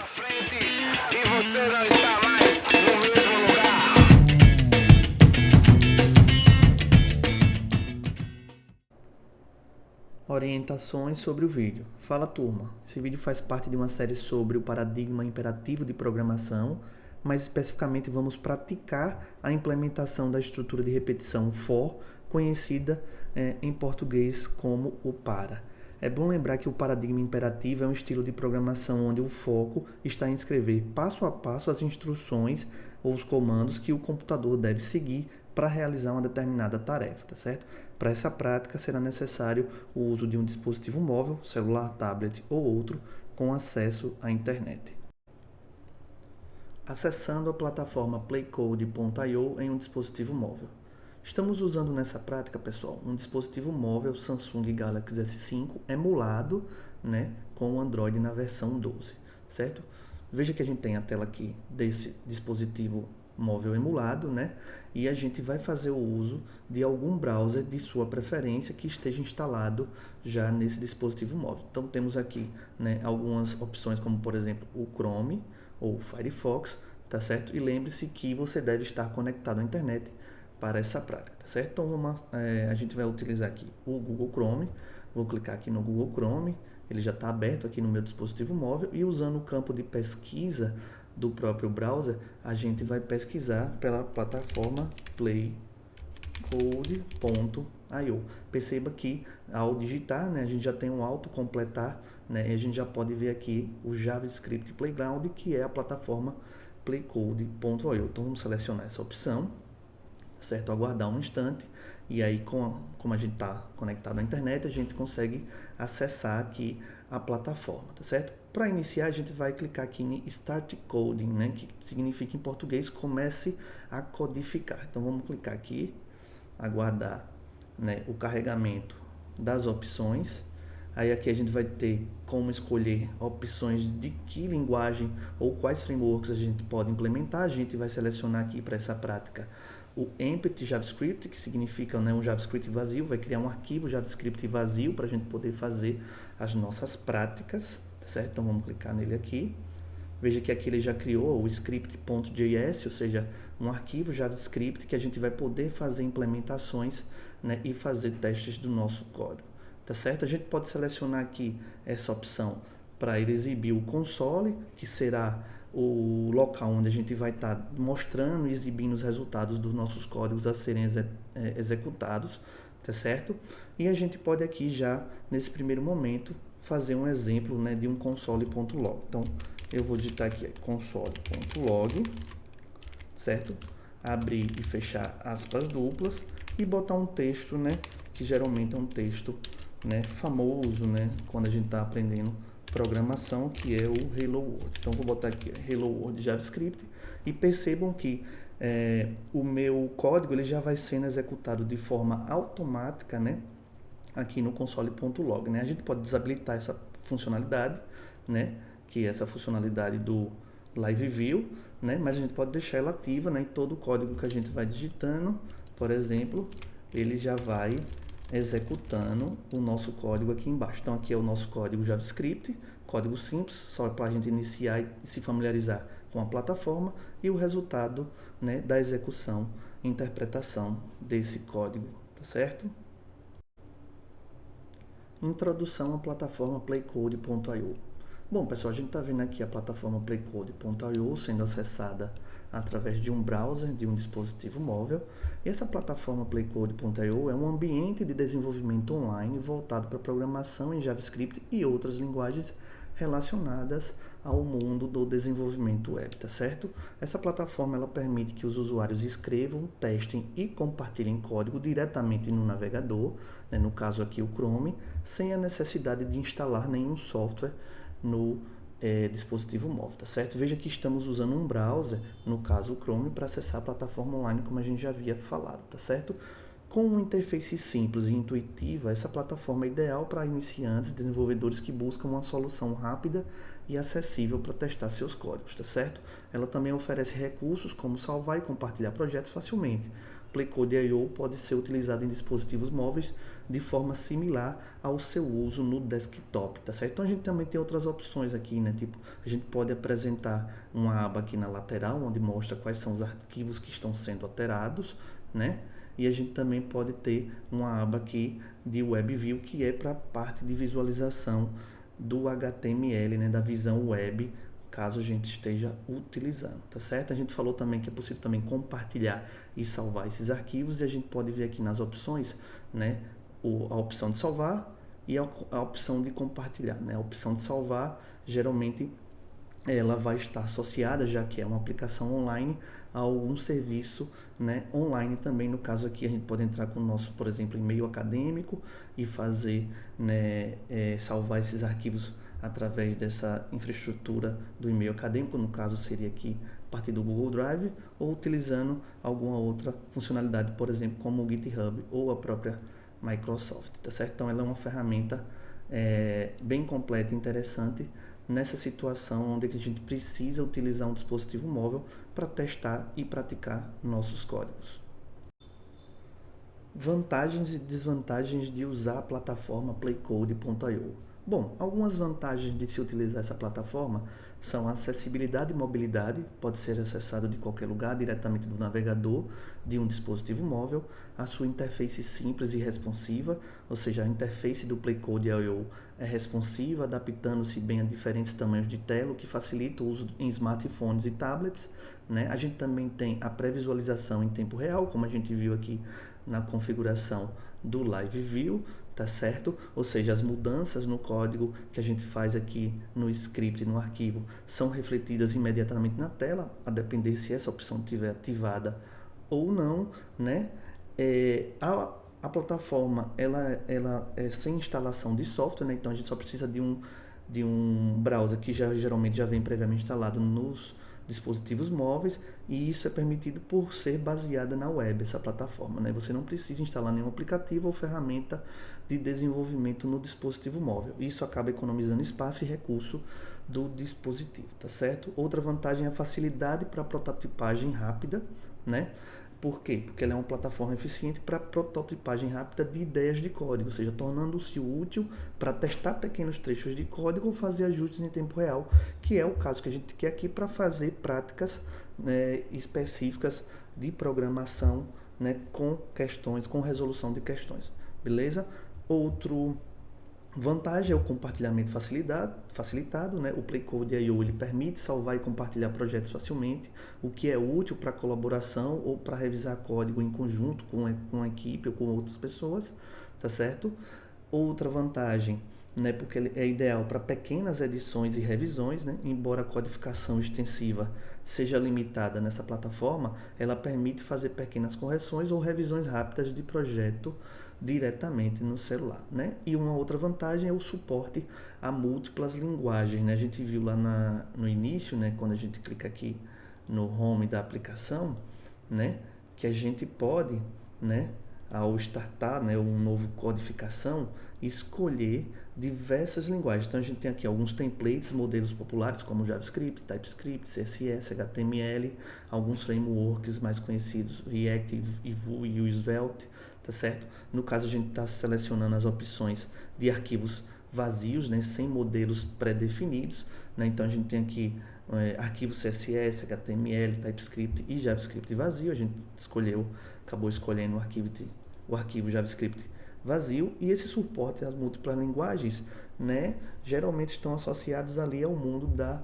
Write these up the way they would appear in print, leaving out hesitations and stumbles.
frente e você não está mais no mesmo lugar. Orientações sobre o vídeo. Fala, turma. Esse vídeo faz parte de uma série sobre o paradigma imperativo de programação, mas especificamente vamos praticar a implementação da estrutura de repetição for, conhecida em português como o para. É bom lembrar que o paradigma imperativo é um estilo de programação onde o foco está em escrever passo a passo as instruções ou os comandos que o computador deve seguir para realizar uma determinada tarefa, tá certo? Para essa prática será necessário o uso de um dispositivo móvel, celular, tablet ou outro, com acesso à internet. Acessando a plataforma playcode.io em um dispositivo móvel. Estamos usando nessa prática, pessoal, um dispositivo móvel Samsung Galaxy S5 emulado, com o Android na versão 12, certo? Veja que a gente tem a tela aqui desse dispositivo móvel emulado, e a gente vai fazer o uso de algum browser de sua preferência que esteja instalado já nesse dispositivo móvel. Então temos aqui, algumas opções como, por exemplo, o Chrome ou o Firefox, tá certo? E lembre-se que você deve estar conectado à internet para essa prática, tá certo? Então a gente vai utilizar aqui o Google Chrome. Vou clicar aqui no Google Chrome, ele já está aberto aqui no meu dispositivo móvel, e usando o campo de pesquisa do próprio browser, a gente vai pesquisar pela plataforma playcode.io. Perceba que ao digitar, a gente já tem um autocompletar, e a gente já pode ver aqui o JavaScript Playground, que é a plataforma playcode.io. Então vamos selecionar essa opção, certo? Aguardar um instante, e aí como a gente está conectado à internet, a gente consegue acessar aqui a plataforma, tá certo? Para iniciar, a gente vai clicar aqui em Start Coding, que significa em português comece a codificar. Então vamos clicar aqui, aguardar o carregamento das opções. Aí aqui a gente vai ter como escolher opções de que linguagem ou quais frameworks a gente pode implementar. A gente vai selecionar aqui para essa prática o Empty JavaScript, que significa um JavaScript vazio, vai criar um arquivo JavaScript vazio para a gente poder fazer as nossas práticas, tá certo? Então vamos clicar nele aqui. Veja que aqui ele já criou o script.js, ou seja, um arquivo JavaScript que a gente vai poder fazer implementações, e fazer testes do nosso código, tá certo? A gente pode selecionar aqui essa opção para ele exibir o console, que será o local onde a gente vai estar mostrando e exibindo os resultados dos nossos códigos a serem executados, tá certo? E a gente pode aqui já, nesse primeiro momento, fazer um exemplo, de um console.log. Então, eu vou digitar aqui console.log, certo? Abrir e fechar aspas duplas e botar um texto, que geralmente é um texto, famoso, quando a gente está aprendendo programação, que é o Hello World. Então vou botar aqui Hello World JavaScript e percebam que o meu código ele já vai sendo executado de forma automática, aqui no console.log. A gente pode desabilitar essa funcionalidade, que é essa funcionalidade do Live View, mas a gente pode deixar ela ativa, e todo o código que a gente vai digitando, por exemplo, ele já vai executando o nosso código aqui embaixo. Então aqui é o nosso código JavaScript, código simples, só para a gente iniciar e se familiarizar com a plataforma, e o resultado, da execução e interpretação desse código, tá certo? Introdução à plataforma playcode.io. Bom, pessoal, a gente está vendo aqui a plataforma playcode.io sendo acessada através de um browser, de um dispositivo móvel. E essa plataforma playcode.io é um ambiente de desenvolvimento online voltado para programação em JavaScript e outras linguagens relacionadas ao mundo do desenvolvimento web, tá certo? Essa plataforma ela permite que os usuários escrevam, testem e compartilhem código diretamente no navegador, no caso aqui o Chrome, sem a necessidade de instalar nenhum software no dispositivo móvel, tá certo? Veja que estamos usando um browser, no caso o Chrome, para acessar a plataforma online, como a gente já havia falado, tá certo? Com uma interface simples e intuitiva, essa plataforma é ideal para iniciantes e desenvolvedores que buscam uma solução rápida e acessível para testar seus códigos, tá certo? Ela também oferece recursos como salvar e compartilhar projetos facilmente, Playcode I/O pode ser utilizado em dispositivos móveis de forma similar ao seu uso no desktop, tá certo? Então a gente também tem outras opções aqui, né? Tipo, a gente pode apresentar uma aba aqui na lateral, onde mostra quais são os arquivos que estão sendo alterados, né? E a gente também pode ter uma aba aqui de WebView, que é para a parte de visualização do HTML, né? Da visão web, caso a gente esteja utilizando, tá certo? A gente falou também que é possível também compartilhar e salvar esses arquivos, e a gente pode ver aqui nas opções, né, a opção de salvar e a opção de compartilhar, né? A opção de salvar, geralmente, ela vai estar associada, já que é uma aplicação online, a algum serviço, né, online também. No caso aqui, a gente pode entrar com o nosso, por exemplo, e-mail acadêmico e fazer, né, salvar esses arquivos através dessa infraestrutura do e-mail acadêmico. No caso, seria aqui a partir do Google Drive, ou utilizando alguma outra funcionalidade, por exemplo, como o GitHub ou a própria Microsoft, tá certo? Então, ela é uma ferramenta bem completa e interessante nessa situação onde a gente precisa utilizar um dispositivo móvel para testar e praticar nossos códigos. Vantagens e desvantagens de usar a plataforma Playcode.io. Bom, algumas vantagens de se utilizar essa plataforma são a acessibilidade e mobilidade, pode ser acessado de qualquer lugar, diretamente do navegador de um dispositivo móvel, a sua interface simples e responsiva, ou seja, a interface do Playcode.io é responsiva, adaptando-se bem a diferentes tamanhos de tela, o que facilita o uso em smartphones e tablets, né? A gente também tem a pré-visualização em tempo real, como a gente viu aqui na configuração do Live View, tá certo? Ou seja, as mudanças no código que a gente faz aqui no script, no arquivo, são refletidas imediatamente na tela, a depender se essa opção estiver ativada ou não, né? A plataforma, ela é sem instalação de software, né? Então a gente só precisa de um browser que geralmente já vem previamente instalado nos dispositivos móveis, e isso é permitido por ser baseada na web, essa plataforma, né? Você não precisa instalar nenhum aplicativo ou ferramenta de desenvolvimento no dispositivo móvel. Isso acaba economizando espaço e recurso do dispositivo, tá certo? Outra vantagem é a facilidade para prototipagem rápida, né? Por quê? Porque ela é uma plataforma eficiente para prototipagem rápida de ideias de código, ou seja, tornando-se útil para testar pequenos trechos de código ou fazer ajustes em tempo real, que é o caso que a gente quer aqui para fazer práticas, né, específicas de programação, né, com questões, com resolução de questões, beleza? Outro vantagem é o compartilhamento facilitado, né? O Playcode.io ele permite salvar e compartilhar projetos facilmente, o que é útil para colaboração ou para revisar código em conjunto com a equipe ou com outras pessoas, tá certo? Outra vantagem, né, porque ele é ideal para pequenas edições e revisões, né? Embora a codificação extensiva seja limitada nessa plataforma, ela permite fazer pequenas correções ou revisões rápidas de projeto diretamente no celular, né? E uma outra vantagem é o suporte a múltiplas linguagens, né? A gente viu lá no início, né, quando a gente clica aqui no home da aplicação, né, que a gente pode, né, ao startar, né, um novo codificação, escolher diversas linguagens. Então a gente tem aqui alguns templates, modelos populares como JavaScript, TypeScript, CSS, HTML, alguns frameworks mais conhecidos, React, Vue e o Svelte, tá certo? No caso a gente está selecionando as opções de arquivos vazios, né, sem modelos pré-definidos, né? Então a gente tem aqui arquivo CSS, HTML, TypeScript e JavaScript vazio. A gente acabou escolhendo o arquivo JavaScript vazio, e esse suporte às múltiplas linguagens, né, geralmente estão associados ali ao mundo da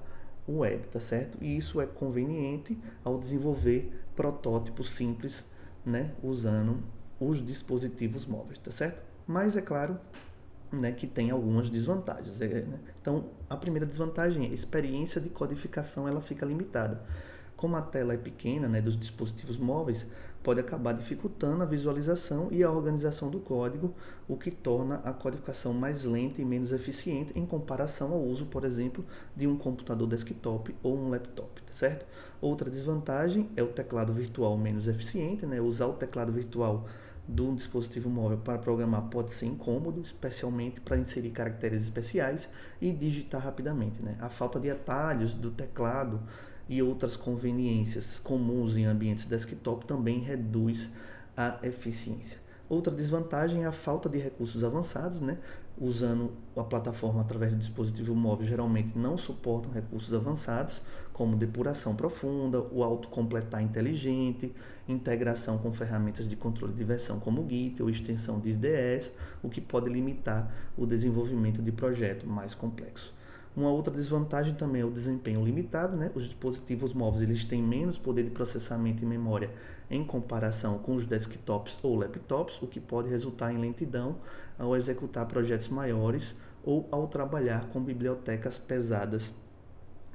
web, tá certo? E isso é conveniente ao desenvolver protótipos simples, né, usando os dispositivos móveis, tá certo? Mas é claro, né, que tem algumas desvantagens, né? Então, a primeira desvantagem é a experiência de codificação, ela fica limitada. Como a tela é pequena, né, dos dispositivos móveis, pode acabar dificultando a visualização e a organização do código, o que torna a codificação mais lenta e menos eficiente em comparação ao uso, por exemplo, de um computador desktop ou um laptop, tá certo? Outra desvantagem é o teclado virtual menos eficiente, né? Usar o teclado virtual de um dispositivo móvel para programar pode ser incômodo, especialmente para inserir caracteres especiais e digitar rapidamente, né? A falta de atalhos do teclado e outras conveniências comuns em ambientes desktop também reduz a eficiência. Outra desvantagem é a falta de recursos avançados, né? Usando a plataforma através do dispositivo móvel, geralmente não suportam recursos avançados, como depuração profunda, o autocompletar inteligente, integração com ferramentas de controle de versão como o Git ou extensão de IDEs, o que pode limitar o desenvolvimento de projeto mais complexo. Uma outra desvantagem também é o desempenho limitado, né? Os dispositivos móveis eles têm menos poder de processamento e memória em comparação com os desktops ou laptops, o que pode resultar em lentidão ao executar projetos maiores ou ao trabalhar com bibliotecas pesadas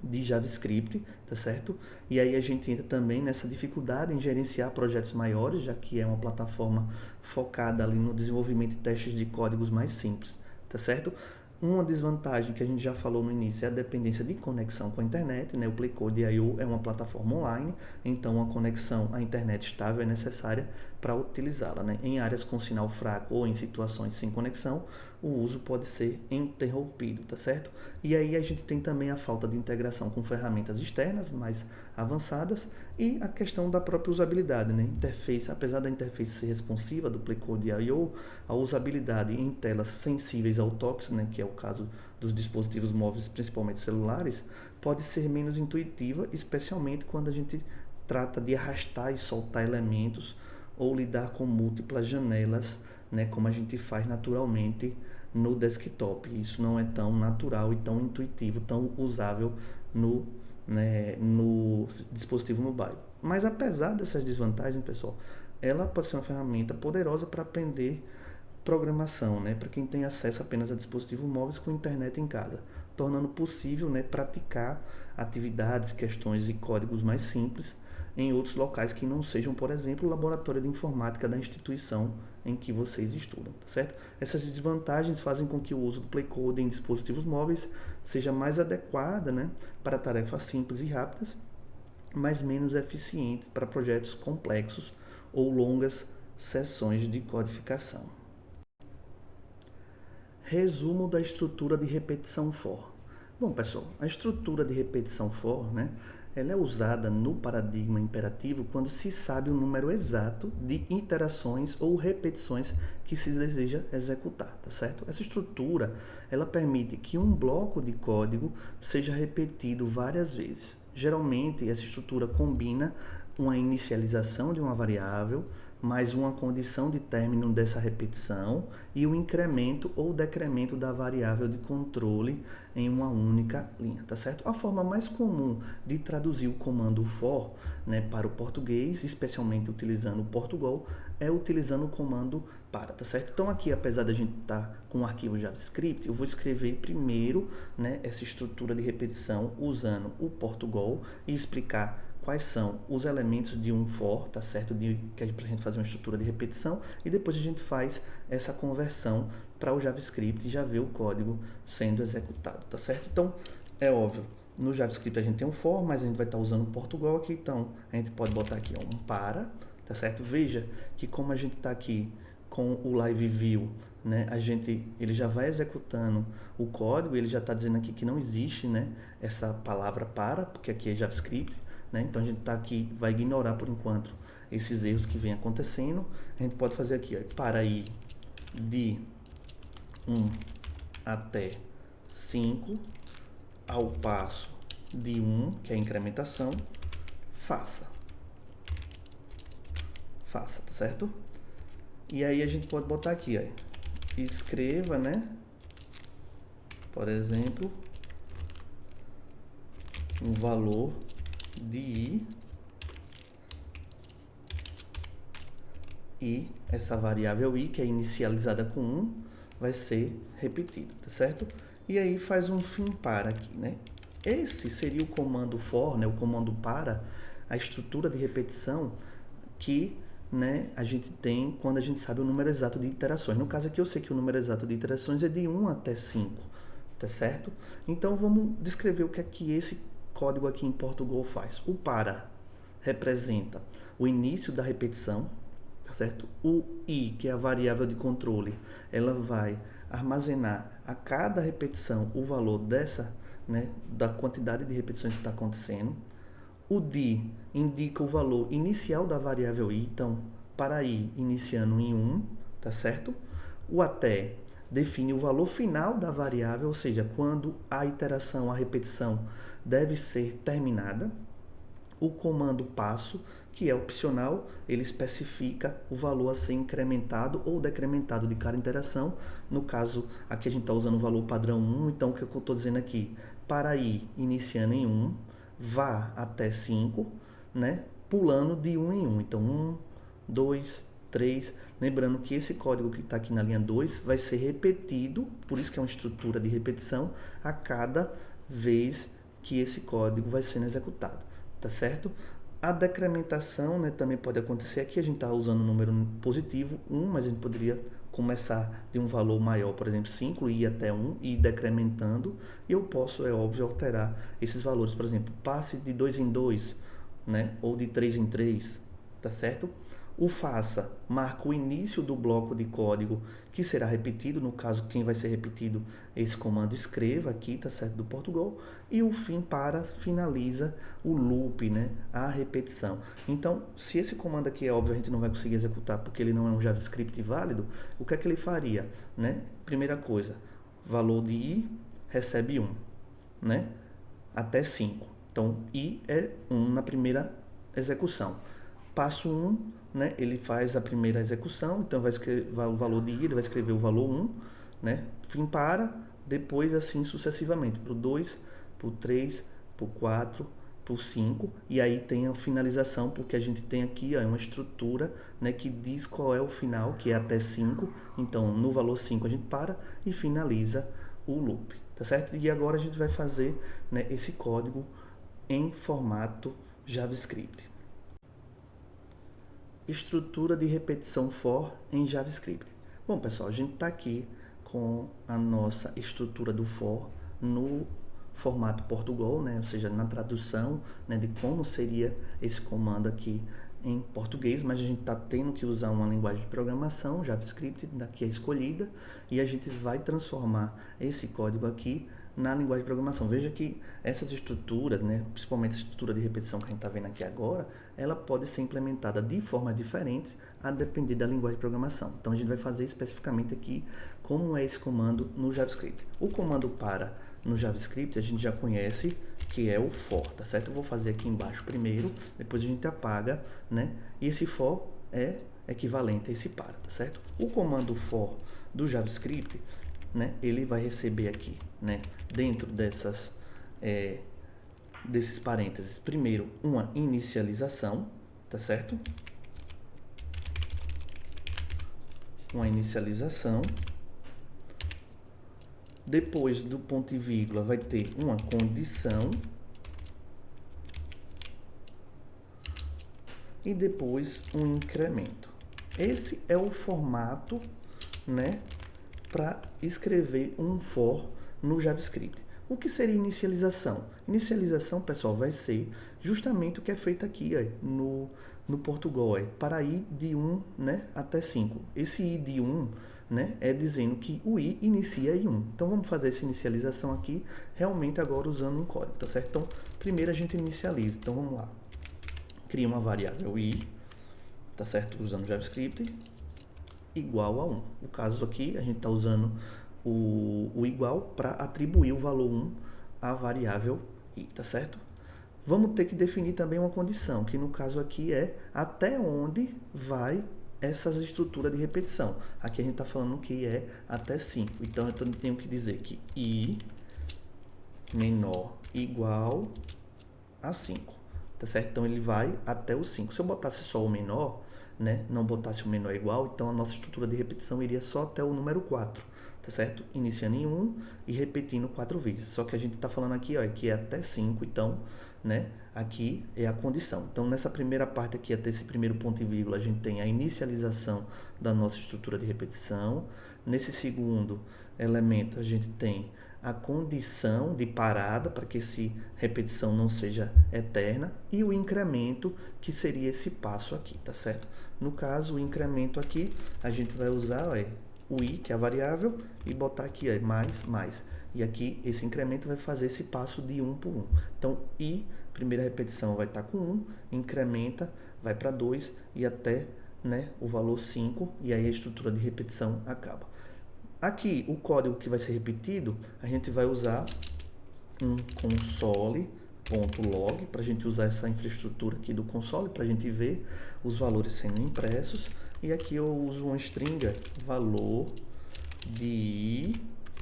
de JavaScript, tá certo? E aí a gente entra também nessa dificuldade em gerenciar projetos maiores, já que é uma plataforma focada ali no desenvolvimento e testes de códigos mais simples, tá certo? Uma desvantagem que a gente já falou no início é a dependência de conexão com a internet, né? O PlayCode.io é uma plataforma online, então a conexão à internet estável é necessária para utilizá-la, né? Em áreas com sinal fraco ou em situações sem conexão, o uso pode ser interrompido, tá certo? E aí a gente tem também a falta de integração com ferramentas externas mais avançadas e a questão da própria usabilidade, né? Interface, apesar da interface ser responsiva do PlayCode.io, a usabilidade em telas sensíveis ao toque, né, que é o caso dos dispositivos móveis, principalmente celulares, pode ser menos intuitiva, especialmente quando a gente trata de arrastar e soltar elementos ou lidar com múltiplas janelas, né, como a gente faz naturalmente no desktop. Isso não é tão natural e tão intuitivo, tão usável no dispositivo mobile. Mas apesar dessas desvantagens, pessoal, ela pode ser uma ferramenta poderosa para aprender programação, né, para quem tem acesso apenas a dispositivos móveis com internet em casa, tornando possível, né, praticar atividades, questões e códigos mais simples em outros locais que não sejam, por exemplo, o laboratório de informática da instituição em que vocês estudam, tá certo? Essas desvantagens fazem com que o uso do PlayCode em dispositivos móveis seja mais adequada, né, para tarefas simples e rápidas, mas menos eficientes para projetos complexos ou longas sessões de codificação. Resumo da estrutura de repetição for. Bom, pessoal, a estrutura de repetição for, né, ela é usada no paradigma imperativo quando se sabe o número exato de iterações ou repetições que se deseja executar, tá certo? Essa estrutura, ela permite que um bloco de código seja repetido várias vezes. Geralmente, essa estrutura combina uma inicialização de uma variável, mais uma condição de término dessa repetição e o incremento ou decremento da variável de controle em uma única linha, tá certo? A forma mais comum de traduzir o comando for, né, para o português, especialmente utilizando o Portugal, é utilizando o comando para, tá certo? Então aqui, apesar da gente estar com um arquivo JavaScript, eu vou escrever primeiro, né, essa estrutura de repetição usando o Portugal e explicar quais são os elementos de um for, tá certo? Que é para a gente fazer uma estrutura de repetição e depois a gente faz essa conversão para o JavaScript e já vê o código sendo executado, tá certo? Então, é óbvio, no JavaScript a gente tem um for, mas a gente vai estar usando o Portugal aqui, então a gente pode botar aqui um para, tá certo? Veja que como a gente está aqui com o Live View, né, ele já vai executando o código, ele já está dizendo aqui que não existe, né, essa palavra para, porque aqui é JavaScript, né? Então a gente tá aqui, vai ignorar por enquanto esses erros que vem acontecendo. A gente pode fazer aqui, ó, para ir de 1 até 5 ao passo de 1, que é a incrementação, faça, tá certo? E aí a gente pode botar aqui, ó, escreva, né, por exemplo, um valor de i e essa variável i, que é inicializada com 1, vai ser repetida, tá certo? E aí faz um fim para aqui, né? Esse seria o comando for, né, o comando para, a estrutura de repetição que, né, a gente tem quando a gente sabe o número exato de iterações. No caso aqui eu sei que o número exato de iterações é de 1 até 5, tá certo? Então vamos descrever o que é que esse código aqui em Portugal faz. O para representa o início da repetição, tá certo? O i, que é a variável de controle, ela vai armazenar a cada repetição o valor dessa, né, da quantidade de repetições que está acontecendo. O di indica o valor inicial da variável i, então para i iniciando em 1, tá certo? O até define o valor final da variável, ou seja, quando a iteração, a repetição deve ser terminada. O comando passo, que é opcional, ele especifica o valor a ser incrementado ou decrementado de cada interação. No caso, aqui a gente está usando o valor padrão 1, então o que eu estou dizendo aqui? Para i iniciando em 1, vá até 5, né? Pulando de 1 em 1. Então, 1, 2, 3. Lembrando que esse código que está aqui na linha 2 vai ser repetido, por isso que é uma estrutura de repetição, a cada vez que esse código vai sendo executado. Tá certo? A decrementação, né, também pode acontecer aqui, a gente está usando o número positivo 1, mas a gente poderia começar de um valor maior, por exemplo, 5, e ir até 1 e ir decrementando, e eu posso, é óbvio, alterar esses valores, por exemplo, passe de 2 em 2, né, ou de 3 em 3, tá certo? O faça marca o início do bloco de código que será repetido, no caso, quem vai ser repetido, esse comando escreva aqui, tá certo, do Portugal, e o fim para finaliza o loop, né, a repetição. Então, se esse comando aqui é óbvio, a gente não vai conseguir executar porque ele não é um JavaScript válido, o que é que ele faria, né? Primeira coisa, valor de i recebe 1, né, até 5. Então, i é 1 na primeira execução. Passo 1, né, ele faz a primeira execução, então vai escrever o valor de i, ele vai escrever o valor 1, né, fim para, depois assim sucessivamente, para o 2, para o 3, para o 4, para o 5, e aí tem a finalização, porque a gente tem aqui ó, uma estrutura, né, que diz qual é o final, que é até 5, então no valor 5 a gente para e finaliza o loop, tá certo? E agora a gente vai fazer, né, esse código em formato JavaScript. Estrutura de repetição for em JavaScript. Bom, pessoal, a gente está aqui com a nossa estrutura do for no formato Portugal, né? Ou seja, na tradução, né, de como seria esse comando aqui em português, mas a gente está tendo que usar uma linguagem de programação, JavaScript, daqui é escolhida, e a gente vai transformar esse código aqui na linguagem de programação. Veja que essas estruturas, né, principalmente a estrutura de repetição que a gente está vendo aqui agora, ela pode ser implementada de formas diferentes a depender da linguagem de programação. Então a gente vai fazer especificamente aqui como é esse comando no JavaScript. O comando para no JavaScript a gente já conhece, que é o for, tá certo? Eu vou fazer aqui embaixo primeiro, depois a gente apaga, né? E esse for é equivalente a esse para, tá certo? O comando for do JavaScript, né, ele vai receber aqui, né, dentro desses parênteses, primeiro uma inicialização, tá certo? Uma inicialização. Depois do ponto e vírgula vai ter uma condição. E depois um incremento. Esse é o formato, né, para escrever um for no JavaScript. O que seria inicialização? Inicialização, pessoal, vai ser justamente o que é feito aqui ó, no Portugal, para ir de 1, né, até 5. Esse i de 1, né, é dizendo que o i inicia em 1. Então vamos fazer essa inicialização aqui, realmente agora usando um código, tá certo? Então, primeiro a gente inicializa. Então vamos lá. Cria uma variável i, tá certo? Usando JavaScript, igual a 1. No caso aqui, a gente está usando o igual para atribuir o valor 1 à variável i, tá certo? Vamos ter que definir também uma condição, que no caso aqui é até onde vai essa estrutura de repetição. Aqui a gente está falando que é até 5. Então, eu tenho que dizer que i menor igual a 5. Tá certo? Então, ele vai até o 5. Se eu botasse só o menor, né, não botasse o menor igual, então a nossa estrutura de repetição iria só até o número 4. Tá certo? Iniciando em 1 e repetindo 4 vezes. Só que a gente está falando aqui, ó, que é até 5, então, né, aqui é a condição. Então, nessa primeira parte aqui, até esse primeiro ponto e vírgula, a gente tem a inicialização da nossa estrutura de repetição. Nesse segundo elemento, a gente tem a condição de parada, para que essa repetição não seja eterna, e o incremento, que seria esse passo aqui, tá certo? No caso, o incremento aqui, a gente vai usar, ó, o i, que é a variável, e botar aqui, ó, mais. E aqui, esse incremento vai fazer esse passo de 1 por 1. Então, i, primeira repetição vai estar com 1, incrementa, vai para 2 e até né, o valor 5, e aí a estrutura de repetição acaba. Aqui, o código que vai ser repetido, a gente vai usar um console.log, para a gente usar essa infraestrutura aqui do console, para a gente ver os valores sendo impressos. E aqui eu uso uma string, valor de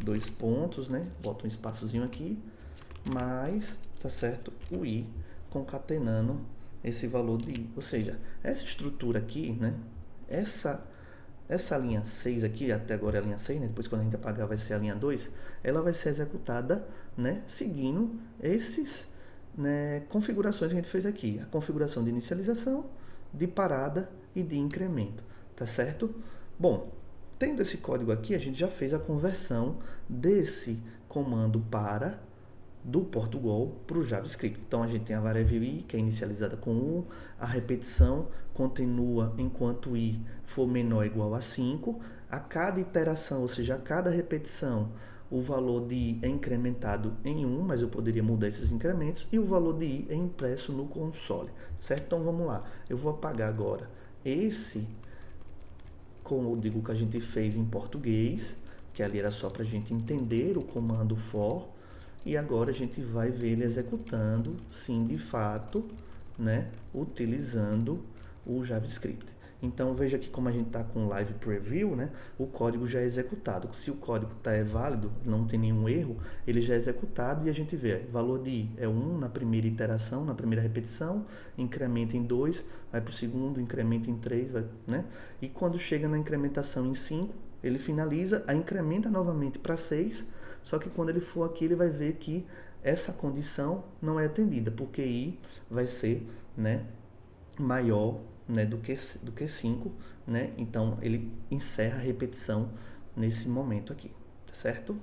dois pontos, né? Boto um espaçozinho aqui, mais, tá certo, o i, concatenando esse valor de i. Ou seja, essa estrutura aqui, né? Essa linha 6 aqui, até agora é a linha 6, né? Depois quando a gente apagar vai ser a linha 2, ela vai ser executada, né, seguindo esses, né, configurações que a gente fez aqui. A configuração de inicialização, de parada e de incremento, tá certo? Bom, tendo esse código aqui, a gente já fez a conversão desse comando para do Portugal para o JavaScript. Então, a gente tem a variável i, que é inicializada com 1, a repetição continua enquanto i for menor ou igual a 5, a cada iteração, ou seja, a cada repetição, o valor de i é incrementado em 1, mas eu poderia mudar esses incrementos, e o valor de i é impresso no console, certo? Então, vamos lá. Eu vou apagar agora esse código que a gente fez em português, que ali era só para a gente entender o comando for, e agora a gente vai ver ele executando, sim, de fato, né, utilizando o JavaScript. Então, veja aqui como a gente está com Live Preview, né, o código já é executado. Se o código válido, não tem nenhum erro, ele já é executado e a gente vê, valor de i é 1 na primeira iteração, na primeira repetição, incrementa em 2, vai para o segundo, incrementa em 3, vai, né? E quando chega na incrementação em 5, ele finaliza, a incrementa novamente para 6, só que quando ele for aqui, ele vai ver que essa condição não é atendida, porque i vai ser, né, maior, né, do que 5, né? Então, ele encerra a repetição nesse momento aqui, tá certo?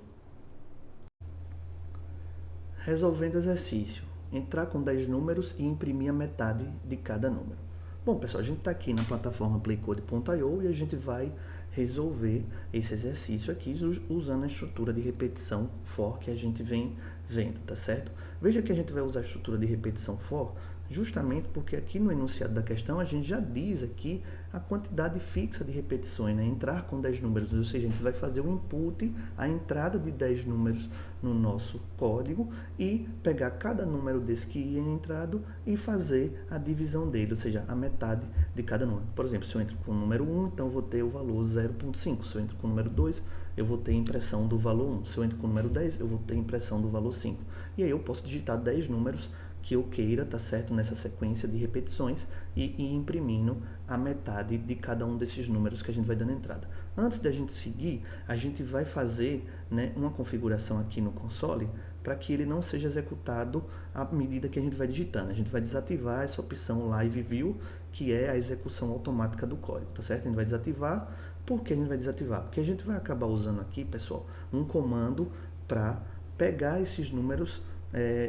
Resolvendo o exercício. Entrar com 10 números e imprimir a metade de cada número. Bom, pessoal, a gente está aqui na plataforma playcode.io e a gente vai resolver esse exercício aqui usando a estrutura de repetição for que a gente vem vendo, tá certo? Veja que a gente vai usar a estrutura de repetição for justamente porque aqui no enunciado da questão a gente já diz aqui a quantidade fixa de repetições, né? Entrar com 10 números, ou seja, a gente vai fazer o input, a entrada de 10 números no nosso código e pegar cada número desse que ia entrado e fazer a divisão dele, ou seja, a metade de cada número. Por exemplo, se eu entro com o número 1, então eu vou ter o valor 0.5. Se eu entro com o número 2, eu vou ter a impressão do valor 1. Se eu entro com o número 10, eu vou ter a impressão do valor 5. E aí eu posso digitar 10 números que eu queira, tá certo? Nessa sequência de repetições e ir imprimindo a metade de cada um desses números que a gente vai dando entrada. Antes da gente seguir, a gente vai fazer, né, uma configuração aqui no console para que ele não seja executado à medida que a gente vai digitando. A gente vai desativar essa opção Live View, que é a execução automática do código, tá certo? A gente vai desativar. Por que a gente vai desativar? Porque a gente vai acabar usando aqui, pessoal, um comando para pegar esses números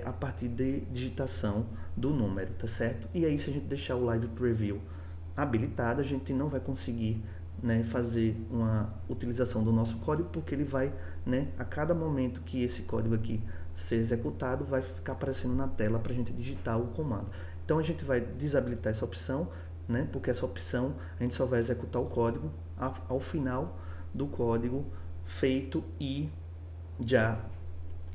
a partir de digitação do número, tá certo? E aí, se a gente deixar o Live Preview habilitado, a gente não vai conseguir, né, fazer uma utilização do nosso código, porque ele vai, né, a cada momento que esse código aqui ser executado, vai ficar aparecendo na tela para a gente digitar o comando. Então, a gente vai desabilitar essa opção, né, porque essa opção a gente só vai executar o código ao final do código feito e já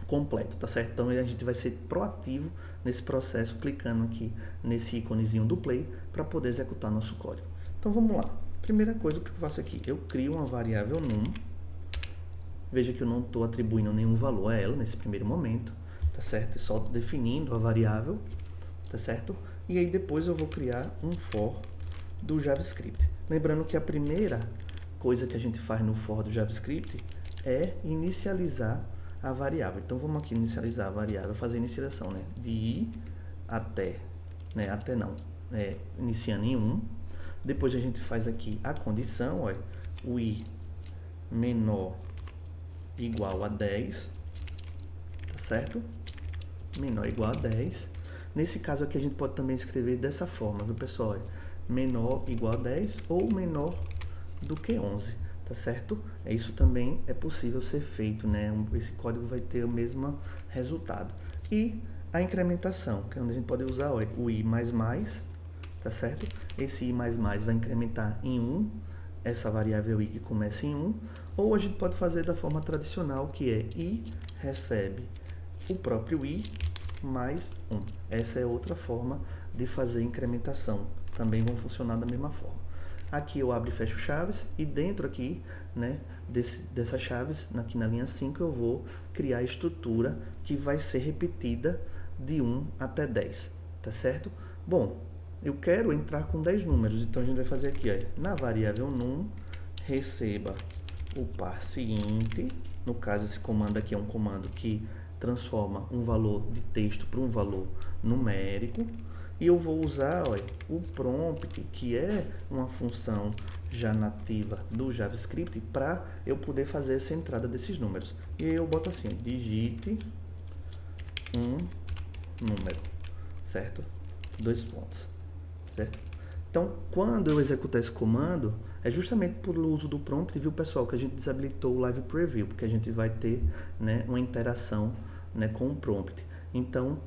completo, tá certo? Então a gente vai ser proativo nesse processo, clicando aqui nesse íconezinho do play para poder executar nosso código. Então vamos lá. Primeira coisa, o que eu faço aqui? Eu crio uma variável num. Veja que eu não estou atribuindo nenhum valor a ela nesse primeiro momento, tá certo? Só definindo a variável, tá certo? E aí depois eu vou criar um for do JavaScript. Lembrando que a primeira coisa que a gente faz no for do JavaScript é inicializar a variável. Então vamos aqui inicializar a variável, fazer a inicialização, né, de i até, né, até não, iniciando em 1. Depois a gente faz aqui a condição, ó, o i menor igual a 10, tá certo? Menor igual a 10. Nesse caso aqui a gente pode também escrever dessa forma, viu, pessoal? Menor igual a 10 ou menor do que 11. Tá certo? Isso também é possível ser feito, né? Esse código vai ter o mesmo resultado. E a incrementação, que é onde a gente pode usar o i mais, tá tá certo? Esse i++ vai incrementar em 1, essa variável i que começa em 1, ou a gente pode fazer da forma tradicional, que é i recebe o próprio i mais 1. Essa é outra forma de fazer incrementação. Também vão funcionar da mesma forma. Aqui eu abro e fecho chaves, e dentro aqui, né, dessas chaves, aqui na linha 5, eu vou criar a estrutura que vai ser repetida de 1 até 10, tá certo? Bom, eu quero entrar com 10 números, então a gente vai fazer aqui, ó, na variável num, receba o par seguinte. No caso, esse comando aqui é um comando que transforma um valor de texto para um valor numérico. E eu vou usar, ó, o prompt, que é uma função já nativa do JavaScript, para eu poder fazer essa entrada desses números. E aí eu boto assim, digite um número, certo? 2 pontos, certo? Então, quando eu executar esse comando, é justamente por uso do prompt, viu, pessoal, que a gente desabilitou o Live Preview, porque a gente vai ter, né, uma interação, né, com o prompt. Então,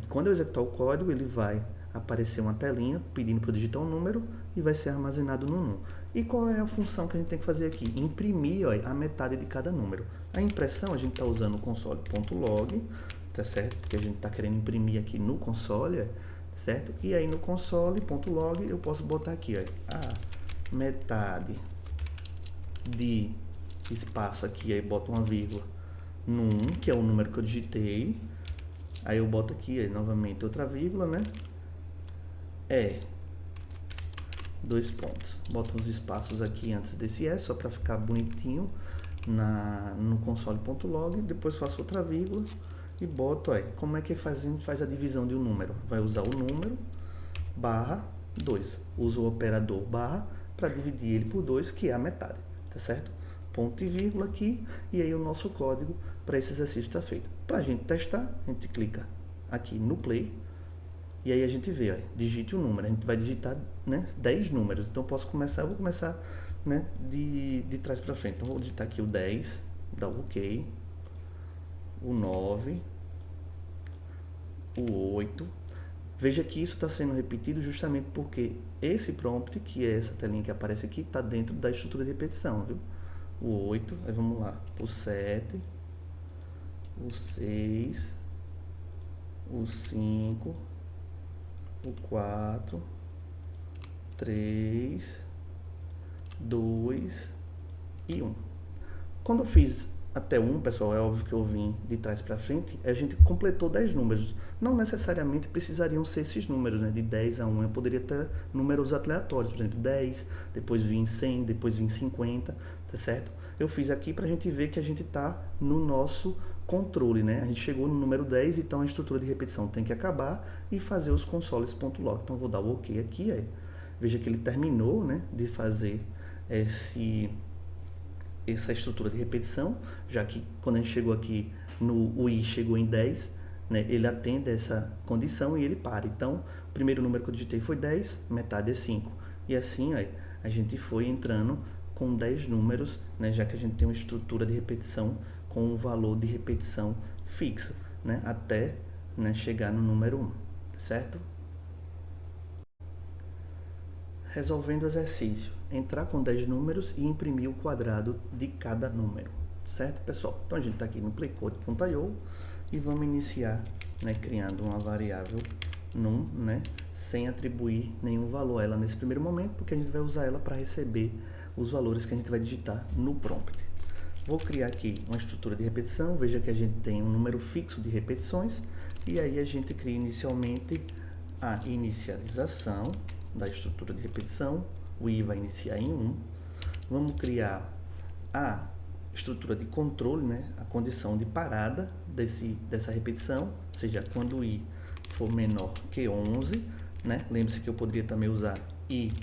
quando eu executar o código, ele vai aparecer uma telinha pedindo para eu digitar um número e vai ser armazenado no num. E qual é a função que a gente tem que fazer aqui? Imprimir, ó, a metade de cada número. A impressão, a gente está usando o console.log, tá certo? Porque a gente está querendo imprimir aqui no console, certo? E aí no console.log eu posso botar aqui, ó, a metade de espaço aqui, aí boto uma vírgula no 1, que é o número que eu digitei. Aí eu boto aqui, aí, novamente, outra vírgula, né? 2 pontos. Boto uns espaços aqui antes desse só para ficar bonitinho no console.log. Depois faço outra vírgula e boto, aí, como é que a gente faz a divisão de um número? Vai usar o número barra 2. Uso o operador barra para dividir ele por 2, que é a metade, tá certo? Ponto e vírgula aqui, e aí o nosso código para esse exercício está feito. Para a gente testar, a gente clica aqui no play, e aí a gente vê, ó, digite o número. A gente vai digitar, né, 10 números. Então eu vou começar, né, de trás para frente. Então vou digitar aqui o 10, dá o OK, o 9, o 8. Veja que isso está sendo repetido justamente porque esse prompt, que é essa telinha que aparece aqui, está dentro da estrutura de repetição, viu? O 8, aí vamos lá, o 7, o 6, o 5, o 4, 3, 2 e 1. Quando eu fiz até 1, pessoal, é óbvio que eu vim de trás para frente, a gente completou 10 números. Não necessariamente precisariam ser esses números, né, de 10 a 1. Eu poderia ter números aleatórios, por exemplo, 10, depois vim 100, depois vim 50, tá certo? Eu fiz aqui para a gente ver que a gente está no nosso controle, né? A gente chegou no número 10, então a estrutura de repetição tem que acabar e fazer os consoles.log. Então, vou dar o OK aqui, aí. Veja que ele terminou, né, de fazer essa estrutura de repetição, já que quando a gente chegou aqui o i chegou em 10, né, ele atende essa condição e ele para. Então, o primeiro número que eu digitei foi 10, metade é 5. E assim, aí, a gente foi entrando com 10 números, né, já que a gente tem uma estrutura de repetição com um valor de repetição fixo, né, até, né, chegar no número 1, certo? Resolvendo o exercício, entrar com 10 números e imprimir o quadrado de cada número, certo, pessoal? Então a gente está aqui no playcode.io e vamos iniciar, né, criando uma variável num, né, sem atribuir nenhum valor a ela nesse primeiro momento, porque a gente vai usar ela para receber os valores que a gente vai digitar no prompt. Vou criar aqui uma estrutura de repetição. Veja que a gente tem um número fixo de repetições, e aí a gente cria inicialmente a inicialização da estrutura de repetição. O i vai iniciar em 1. Vamos criar a estrutura de controle, né, a condição de parada dessa repetição, ou seja, quando o i for menor que 11, né? Lembre-se que eu poderia também usar i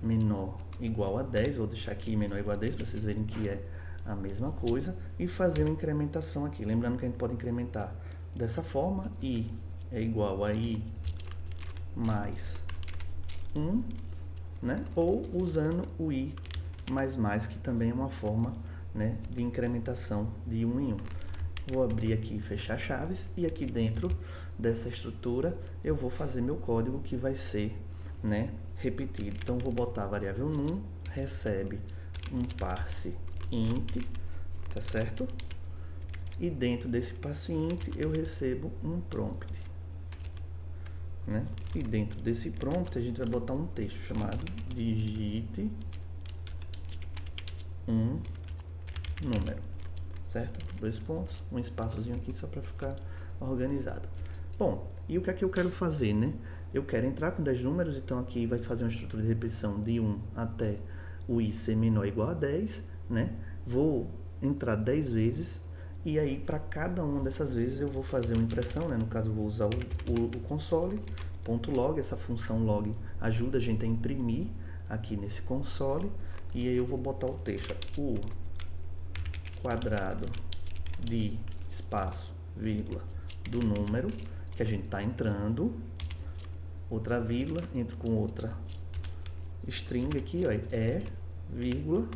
menor igual a 10, vou deixar aqui i menor igual a 10 para vocês verem que é a mesma coisa, e fazer uma incrementação aqui. Lembrando que a gente pode incrementar dessa forma, i é igual a i mais 1, né? Ou usando o i mais, que também é uma forma, né, de incrementação de 1 em 1. Vou abrir aqui e fechar chaves, e aqui dentro dessa estrutura eu vou fazer meu código, que vai ser né, repetido. Então vou botar a variável num, recebe um parse int, tá certo? E dentro desse parse int eu recebo um prompt, né? E dentro desse prompt a gente vai botar um texto chamado digite um número, certo? 2 pontos, um espaçozinho aqui só para ficar organizado. Bom, e o que é que eu quero fazer, né? Eu quero entrar com 10 números, então aqui vai fazer uma estrutura de repetição de 1 até o i ser menor ou igual a 10, né? Vou entrar 10 vezes, e aí para cada uma dessas vezes eu vou fazer uma impressão, né? No caso eu vou usar o console.log, essa função log ajuda a gente a imprimir aqui nesse console, e aí eu vou botar o texto, o quadrado de espaço, vírgula, do número que a gente está entrando, outra vírgula, entro com outra string aqui, ó, vírgula,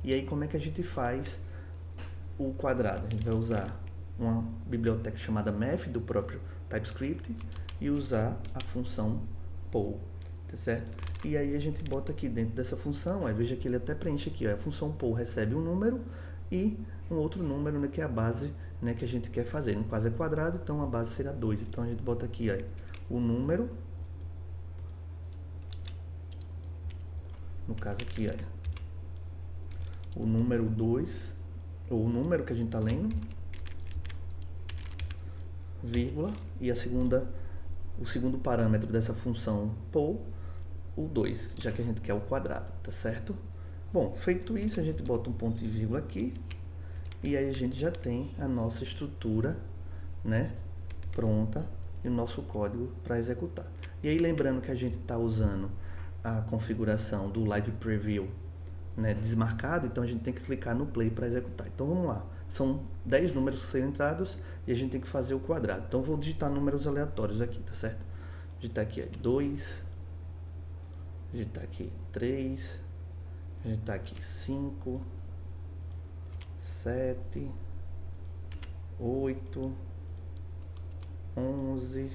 e aí como é que a gente faz o quadrado? A gente vai usar uma biblioteca chamada math do próprio TypeScript e usar a função poll, tá certo? E aí a gente bota aqui dentro dessa função, aí veja que ele até preenche aqui, ó, a função poll recebe um número e um outro número, né, que é a base, né, que a gente quer fazer. No caso é quadrado, então a base será 2. Então a gente bota aqui, ó, o número, no caso aqui, ó, o número 2, ou o número que a gente está lendo, vírgula, e o segundo parâmetro dessa função poll, o 2, já que a gente quer o quadrado, tá certo? Bom, feito isso, a gente bota um ponto e vírgula aqui, e aí a gente já tem a nossa estrutura, né, pronta, e o nosso código para executar. E aí lembrando que a gente está usando a configuração do Live Preview, né, desmarcado, então a gente tem que clicar no Play para executar. Então vamos lá, são 10 números que serão entrados e a gente tem que fazer o quadrado. Então vou digitar números aleatórios aqui, tá certo? Digitar aqui 2, digitar aqui 3, digitar aqui 5, 7, 8, 11,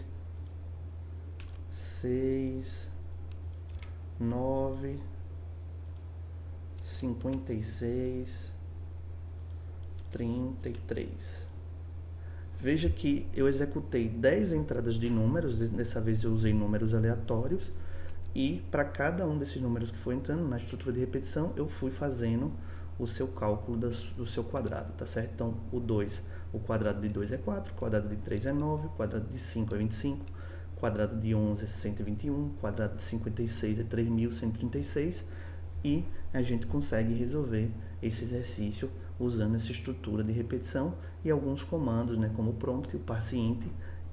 6, 9, 56, 33. Veja que eu executei 10 entradas de números, dessa vez eu usei números aleatórios, e para cada um desses números que foi entrando na estrutura de repetição, eu fui fazendo o seu cálculo do seu quadrado, tá certo? Então, o quadrado de 2 é 4, o quadrado de 3 é 9, o quadrado de 5 é 25, o quadrado de 11 é 121, o quadrado de 56 é 3.136, e a gente consegue resolver esse exercício usando essa estrutura de repetição e alguns comandos, né, como o prompt, o parse int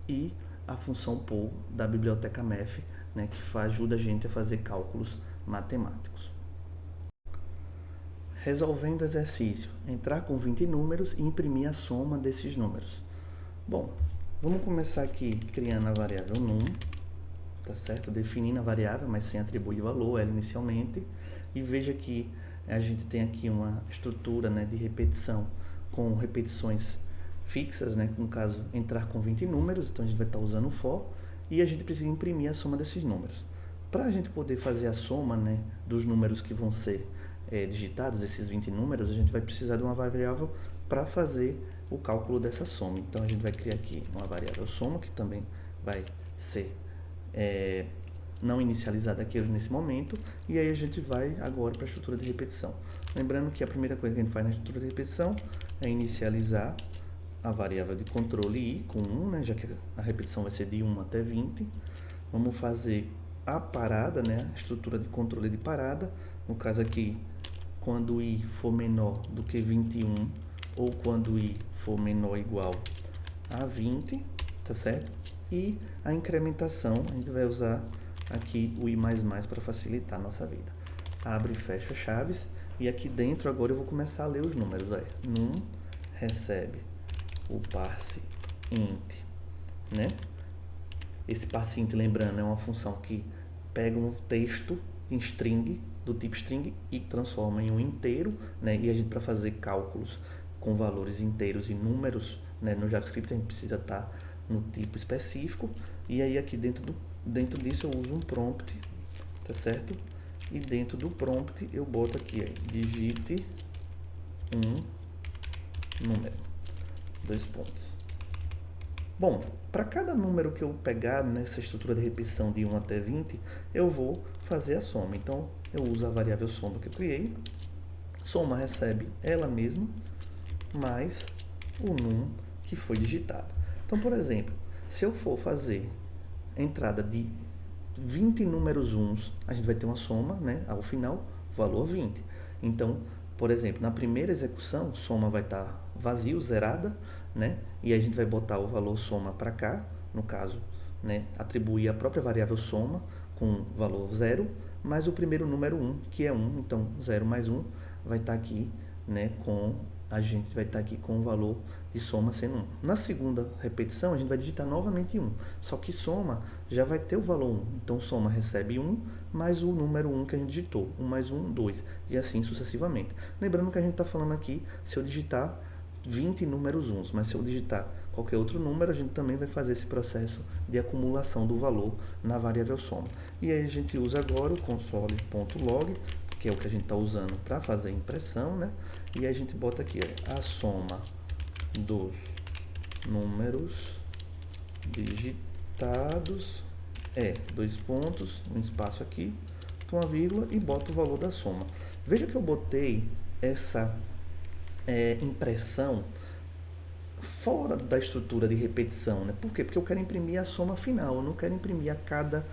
e a função poll da biblioteca math, né, que ajuda a gente a fazer cálculos matemáticos. Resolvendo o exercício, entrar com 20 números e imprimir a soma desses números. Bom, vamos começar aqui criando a variável num, tá certo? Definindo a variável, mas sem atribuir valor, ela inicialmente. E veja que a gente tem aqui uma estrutura, né, de repetição com repetições fixas, né? No caso, entrar com 20 números, então a gente vai estar usando o for, e a gente precisa imprimir a soma desses números. Para a gente poder fazer a soma, né, dos números que vão ser digitados, esses 20 números, a gente vai precisar de uma variável para fazer o cálculo dessa soma. Então a gente vai criar aqui uma variável soma, que também vai ser não inicializada aqui nesse momento, e aí a gente vai agora para a estrutura de repetição. Lembrando que a primeira coisa que a gente faz na estrutura de repetição é inicializar a variável de controle i com 1, né, já que a repetição vai ser de 1 até 20. Vamos fazer a parada, né, a estrutura de controle de parada, no caso aqui, quando i for menor do que 21 ou quando i for menor ou igual a 20, tá certo? E a incrementação, a gente vai usar aqui o i++ para facilitar a nossa vida. Abre e fecha chaves, e aqui dentro agora eu vou começar a ler os números. Aí. Num recebe o parse int, né? Esse parse int, lembrando, é uma função que pega um texto em string, do tipo string, e transforma em um inteiro, né? E a gente, para fazer cálculos com valores inteiros e números, né, no JavaScript, a gente precisa estar no tipo específico. E aí aqui dentro disso eu uso um prompt tá certo? E dentro do prompt eu boto aqui, digite um número, 2 pontos. Bom, para cada número que eu pegar nessa estrutura de repetição de 1 até 20, eu vou fazer a soma. Então, eu uso a variável soma que eu criei. Soma recebe ela mesma, mais o num que foi digitado. Então, por exemplo, se eu for fazer a entrada de 20 números uns, a gente vai ter uma soma, né, ao final, valor 20. Então, por exemplo, na primeira execução, soma vai estar vazio, zerada, né, e a gente vai botar o valor soma para cá, no caso, né, atribuir a própria variável soma com valor 0, mais o primeiro número 1, que é 1, então 0 mais 1 vai estar aqui, né, a gente vai estar aqui com o valor de soma sendo 1. Na segunda repetição, a gente vai digitar novamente 1. Só que soma já vai ter o valor 1. Então, soma recebe 1 mais o número 1 que a gente digitou. 1 mais 1, 2. E assim sucessivamente. Lembrando que a gente está falando aqui, se eu digitar 20 números uns, mas se eu digitar qualquer outro número, a gente também vai fazer esse processo de acumulação do valor na variável soma. E aí a gente usa agora o console.log, que é o que a gente está usando para fazer a impressão, né? E aí a gente bota aqui a soma dos números digitados 2 pontos, um espaço aqui, uma vírgula e boto o valor da soma. Veja que eu botei essa impressão fora da estrutura de repetição, né? Por quê? Porque eu quero imprimir a soma final, eu não quero imprimir a cada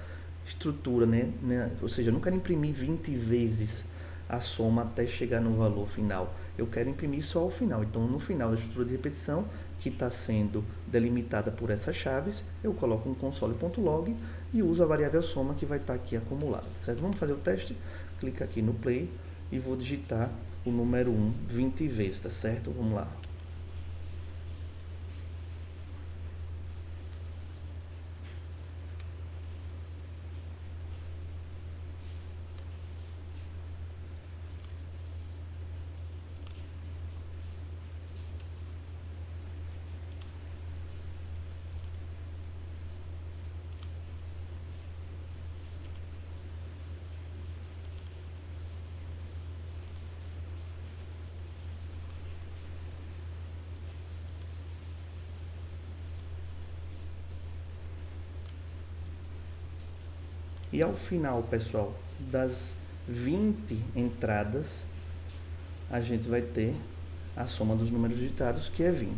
estrutura, né? Ou seja, eu não quero imprimir 20 vezes a soma até chegar no valor final. Eu quero imprimir só ao final. Então, no final da estrutura de repetição, que está sendo delimitada por essas chaves, eu coloco um console.log e uso a variável soma que vai estar aqui acumulada, certo? Vamos fazer o teste. Clica aqui no play e vou digitar o número 1 20 vezes, tá certo? Vamos lá. E ao final, pessoal, das 20 entradas, a gente vai ter a soma dos números digitados, que é 20.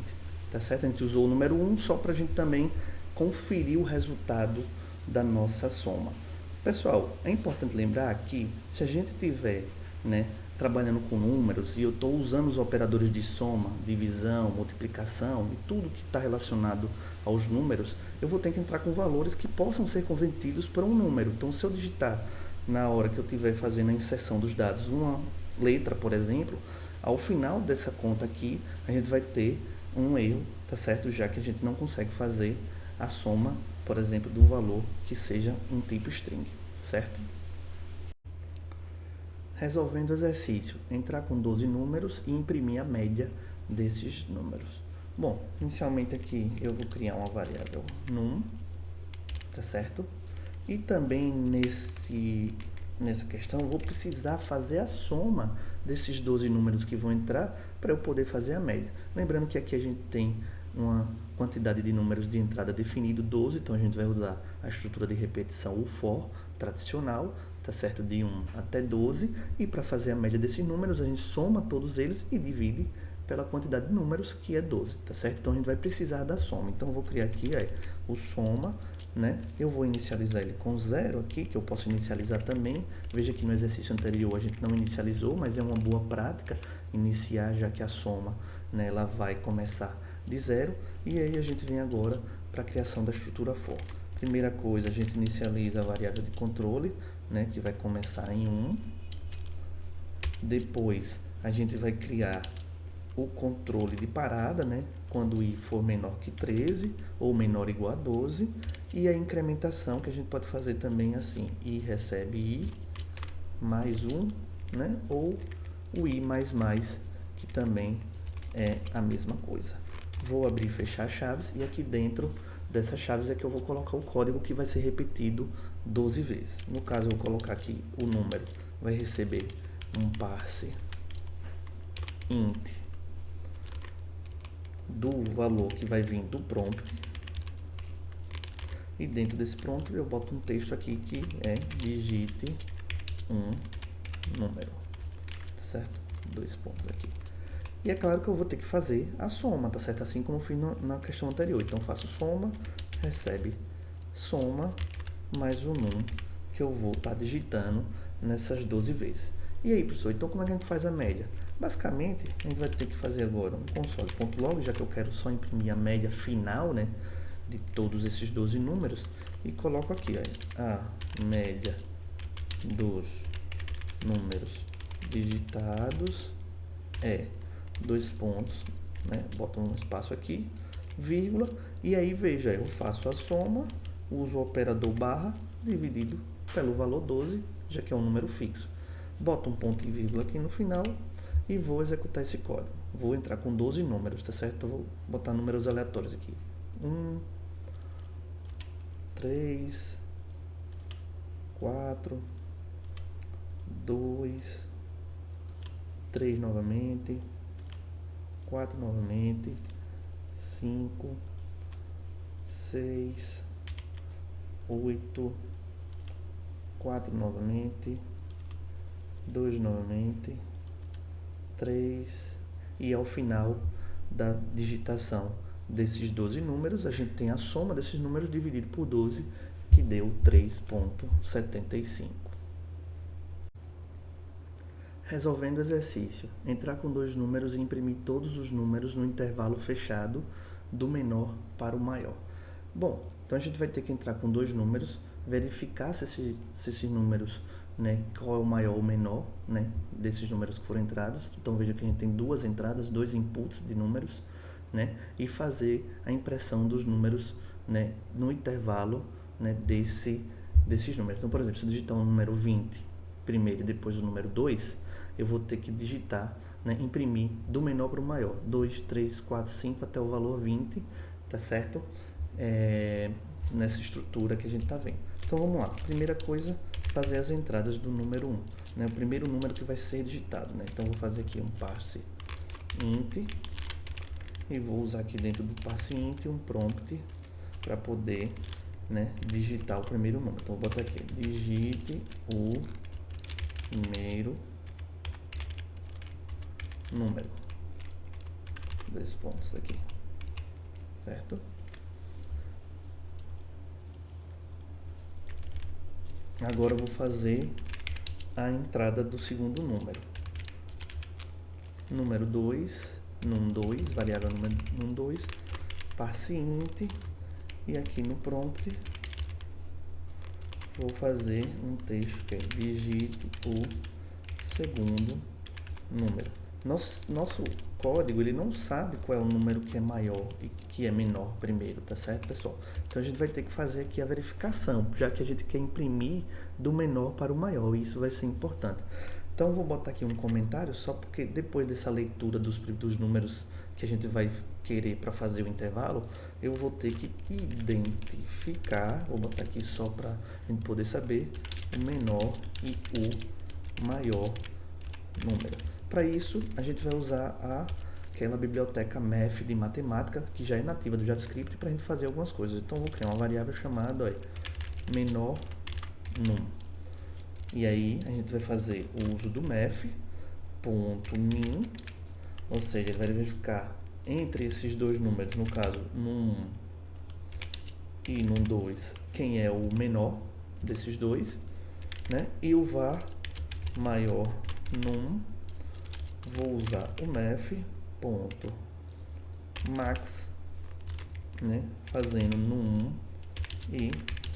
Tá certo? A gente usou o número 1 só para a gente também conferir o resultado da nossa soma. Pessoal, é importante lembrar que se a gente tiver, né, trabalhando com números e eu estou usando os operadores de soma, divisão, multiplicação e tudo que está relacionado aos números, eu vou ter que entrar com valores que possam ser convertidos para um número. Então, se eu digitar na hora que eu estiver fazendo a inserção dos dados uma letra, por exemplo, ao final dessa conta aqui, a gente vai ter um erro, tá certo? Já que a gente não consegue fazer a soma, por exemplo, de um valor que seja um tipo string, certo? Resolvendo o exercício, entrar com 12 números e imprimir a média desses números. Bom, inicialmente aqui eu vou criar uma variável num, tá certo? E também nessa questão eu vou precisar fazer a soma desses 12 números que vão entrar para eu poder fazer a média. Lembrando que aqui a gente tem uma quantidade de números de entrada definido, 12, então a gente vai usar a estrutura de repetição, o for, tradicional, tá certo? De 1 até 12, e para fazer a média desses números, a gente soma todos eles e divide pela quantidade de números, que é 12, tá certo? Então, a gente vai precisar da soma. Então, eu vou criar aqui o soma, né? Eu vou inicializar ele com 0 aqui, que eu posso inicializar também. Veja que no exercício anterior a gente não inicializou, mas é uma boa prática iniciar, já que a soma, né, ela vai começar de 0. E aí, a gente vem agora para a criação da estrutura for. Primeira coisa, a gente inicializa a variável de controle, né, que vai começar em 1. Depois, a gente vai criar o controle de parada, né, quando i for menor que 13 ou menor ou igual a 12. E a incrementação, que a gente pode fazer também assim, i recebe i mais 1, né, ou o i mais mais, que também é a mesma coisa. Vou abrir e fechar as chaves e aqui dentro dessas chaves é que eu vou colocar o código que vai ser repetido 12 vezes. No caso, eu vou colocar aqui o número, vai receber um parse int do valor que vai vir do prompt. E dentro desse prompt eu boto um texto aqui que é digite um número, certo? 2 pontos aqui. E é claro que eu vou ter que fazer a soma, tá certo? Assim como eu fiz na questão anterior. Então, faço soma, recebe soma, mais o num que eu vou estar digitando nessas 12 vezes. E aí, professor, então como é que a gente faz a média? Basicamente, a gente vai ter que fazer agora um console.log, já que eu quero só imprimir a média final, né, de todos esses 12 números, e coloco aqui, ó, a média dos números digitados é 2 pontos, né? Boto um espaço aqui, vírgula, e aí veja, eu faço a soma, uso o operador barra dividido pelo valor 12, já que é um número fixo. Boto um ponto e vírgula aqui no final e vou executar esse código. Vou entrar com 12 números, tá certo? Eu vou botar números aleatórios aqui. 1, 3, 4, 2, 3 novamente, 4 novamente, 5, 6, 8, 4 novamente, 2 novamente, 3, e ao final da digitação desses 12 números, a gente tem a soma desses números dividido por 12, que deu 3,75. Resolvendo o exercício, entrar com 2 números e imprimir todos os números no intervalo fechado do menor para o maior. Bom, então a gente vai ter que entrar com 2 números, verificar se esses números, né, qual é o maior ou menor, né, desses números que foram entrados. Então veja que a gente tem 2 entradas, 2 inputs de números, né, e fazer a impressão dos números, né, no intervalo, né, desses números. Então, por exemplo, se eu digitar o número 20 primeiro e depois o número 2, eu vou ter que digitar, né, imprimir do menor para o maior, 2, 3, 4, 5 até o valor 20, tá certo? Nessa estrutura que a gente está vendo. Então vamos lá, primeira coisa, fazer as entradas do número 1, né, o primeiro número que vai ser digitado, né? Então vou fazer aqui um parse int e vou usar aqui dentro do parse int um prompt para poder, né, digitar o primeiro número. Então vou botar aqui, digite o primeiro número, 2 pontos aqui, certo? Agora eu vou fazer a entrada do segundo número. Número 2, num2, variável número num2, parse int, e aqui no prompt vou fazer um texto que é digite o segundo número. Nosso código, ele não sabe qual é o número que é maior e que é menor primeiro, tá certo, pessoal? Então a gente vai ter que fazer aqui a verificação, já que a gente quer imprimir do menor para o maior, e isso vai ser importante. Então eu vou botar aqui um comentário, só porque depois dessa leitura dos números que a gente vai querer para fazer o intervalo, eu vou ter que identificar, vou botar aqui só para a gente poder saber o menor e o maior número. Para isso, a gente vai usar aquela biblioteca math de matemática, que já é nativa do JavaScript, para a gente fazer algumas coisas. Então, eu vou criar uma variável chamada menor num. E aí, a gente vai fazer o uso do math.min, ou seja, ele vai verificar entre esses 2 números, no caso, num1 e num2, quem é o menor desses 2, né? E o var maior num, vou usar o math.max, né, fazendo num1 e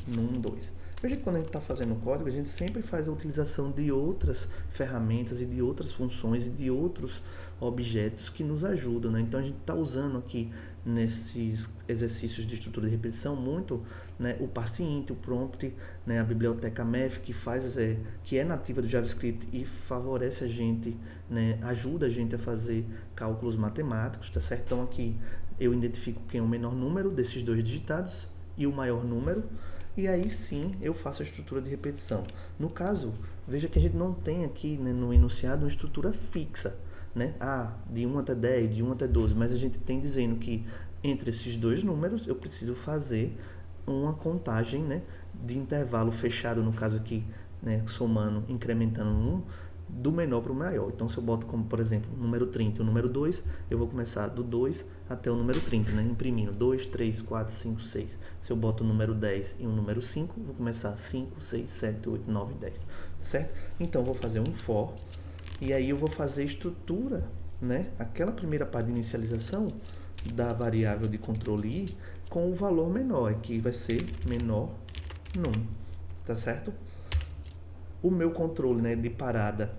num2. Veja que quando a gente está fazendo o código, a gente sempre faz a utilização de outras ferramentas e de outras funções e de outros objetos que nos ajudam, né? Então a gente está usando aqui nesses exercícios de estrutura de repetição muito, né, o parse int, o prompt, né, a biblioteca math que é nativa do JavaScript e favorece a gente, né, ajuda a gente a fazer cálculos matemáticos, tá certo? Então aqui eu identifico quem é o menor número desses dois digitados e o maior número, e aí sim eu faço a estrutura de repetição. No caso, veja que a gente não tem aqui, né, no enunciado uma estrutura fixa, né? De 1 até 10, de 1 até 12, mas a gente tem dizendo que entre esses dois números eu preciso fazer uma contagem, né, de intervalo fechado, no caso aqui, né, somando, incrementando um, do menor para o maior. Então, se eu boto como, por exemplo, o número 30 e o número 2, eu vou começar do 2 até o número 30, né? Imprimindo 2, 3, 4, 5, 6. Se eu boto o número 10 e o número 5, vou começar 5, 6, 7, 8, 9, 10. Certo? Então, vou fazer um for, e aí eu vou fazer estrutura, né? Aquela primeira parte de inicialização da variável de controle i com o valor menor, que vai ser menor num. Tá certo? O meu controle, né, de parada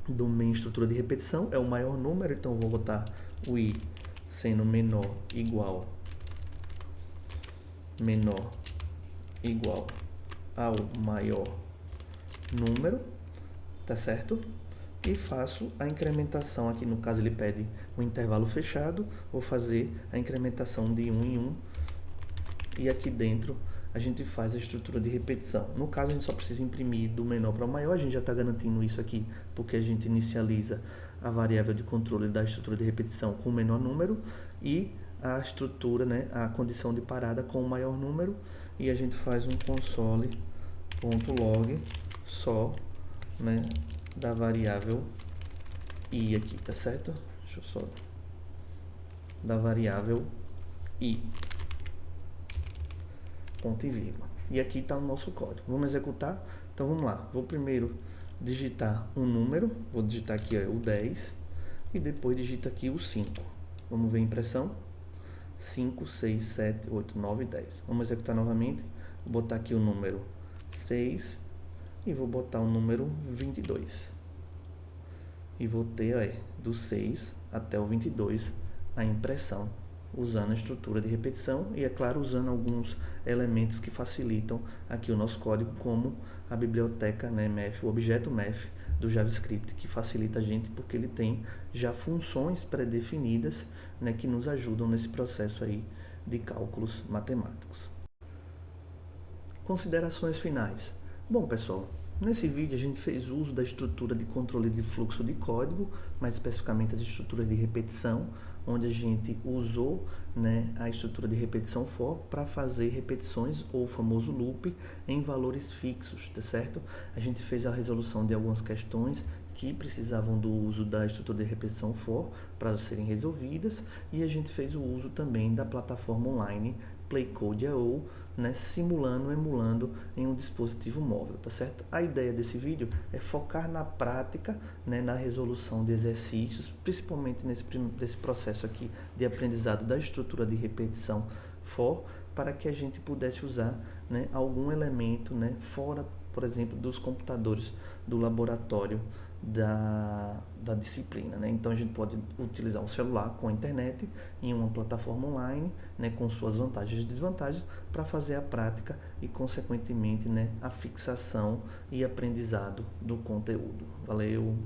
do minha estrutura de repetição é o maior número, então vou botar o i sendo menor igual ao maior número, tá certo? E faço a incrementação, aqui no caso ele pede um intervalo fechado, vou fazer a incrementação de 1 em 1, e aqui dentro a gente faz a estrutura de repetição. No caso, a gente só precisa imprimir do menor para o maior, a gente já está garantindo isso aqui, porque a gente inicializa a variável de controle da estrutura de repetição com o menor número e a estrutura, né, a condição de parada com o maior número, e a gente faz um console.log só, né, da variável i aqui, tá certo? Deixa eu só... da variável i. Ponto e vírgula. E aqui está o nosso código. Vamos executar? Então vamos lá. Vou primeiro digitar um número. Vou digitar aqui o 10 e depois digito aqui o 5. Vamos ver a impressão. 5, 6, 7, 8, 9, 10. Vamos executar novamente. Vou botar aqui o número 6 e vou botar o número 22. E vou ter aí, do 6 até o 22 a impressão, usando a estrutura de repetição e, é claro, usando alguns elementos que facilitam aqui o nosso código, como a biblioteca, né, math, o objeto math do JavaScript, que facilita a gente porque ele tem já funções pré-definidas, né, que nos ajudam nesse processo aí de cálculos matemáticos. Considerações finais. Bom, pessoal, nesse vídeo a gente fez uso da estrutura de controle de fluxo de código, mais especificamente as estruturas de repetição, onde a gente usou, né, a estrutura de repetição for para fazer repetições, ou o famoso loop, em valores fixos, tá certo? A gente fez a resolução de algumas questões que precisavam do uso da estrutura de repetição for para serem resolvidas, e a gente fez o uso também da plataforma online PlayCode.io, né, simulando, emulando em um dispositivo móvel, tá certo? A ideia desse vídeo é focar na prática, né, na resolução de exercícios, principalmente nesse processo aqui de aprendizado da estrutura de repetição for, para que a gente pudesse usar, né, algum elemento, né, fora, por exemplo, dos computadores do laboratório da disciplina, né? Então a gente pode utilizar um celular com a internet em uma plataforma online, né, com suas vantagens e desvantagens, para fazer a prática e, consequentemente, né, a fixação e aprendizado do conteúdo. Valeu!